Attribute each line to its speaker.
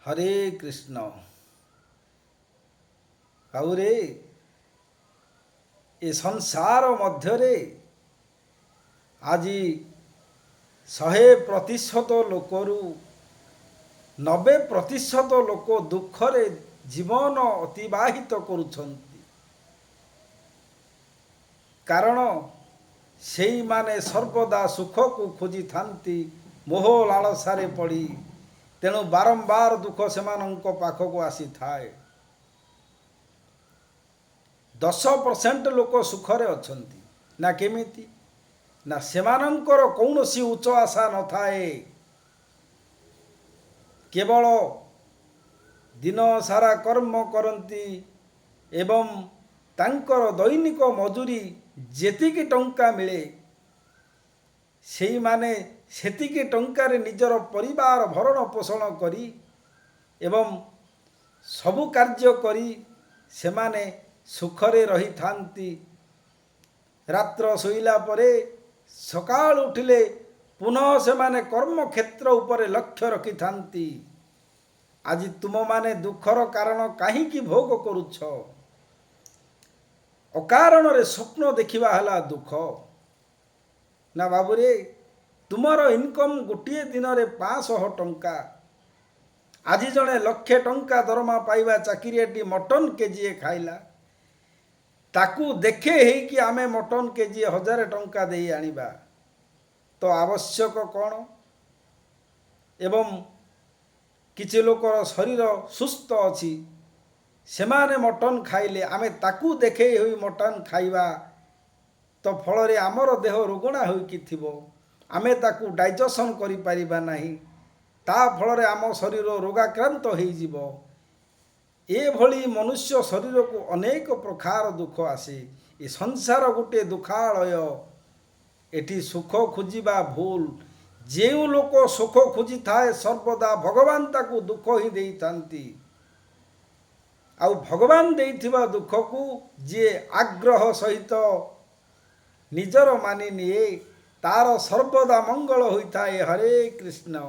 Speaker 1: हरे कृष्ण बाबूरे ए संसार मध्यरे आज 100% लोकरू 90% लोक दुखरे जीवन अतिवाहित करुछन्ति। कारण सेई माने सर्वदा सुख को खोजी थांती मोह लालसारे पड़ी तेणु बारंबार दुख सेमानंको पाखको आसी थाए। 10% लोक सुखरे अछंती ना केमिति ना सेमानंकर कौनसी उच्च आशा न थाए। केवल दिन सारा कर्म करती एवं तांकर दैनिक मजूरी जेतिकी टंका मिले सेई माने सेतिकी टंकारे निजर परिवार भरण पोषण करी एवं सबु कार्य करी सेमाने सुखरे रही थांती। रात्र सोइला परे सकाळ उठिले पुनः सेमाने कर्म क्षेत्र उपरे लक्ष्य रखी थांती। आज तुम माने दुखर कारण काहींकी भोग करुछ। अकारण रे स्वप्न देखिबा हला दुख ना बाबूरे। तुमर इनकम गोटे दिन रे 500 टंका आज जड़े 1,00,000 टंका दरमा पाइबा चाकरियाटी मटन केजीए खाइला ताकू देखे ही कि आमे मटन केजी 1000 टंका दे आनिबा तो आवश्यक कौन। एवं किछि लोकर शरीर सुस्थ अछि सेमाने मटन खाइले आमे ताकू देखे हुई मटन खाइबा तो फल रे आमर देह रोगणा होइकी थिबो आमे ताकू डाइजेशन करि परिबा नाही ता फल रे आम शरीर रोगाक्रांत होई जिवो। ए भली मनुष्य शरीर को अनेक प्रकार दुख आसे। ए संसार गोटे दुखालय एटी सुख खोजिबा भूल। जेउ लोक सुख खोजी थाए सर्वदा भगवान ताकू दुख ही देई थांती। आउ भगवान देइथिबा दुख को जे आग्रह सहित निजर मानि निए तार सर्वदा मंगल होई थाए। हरे कृष्ण।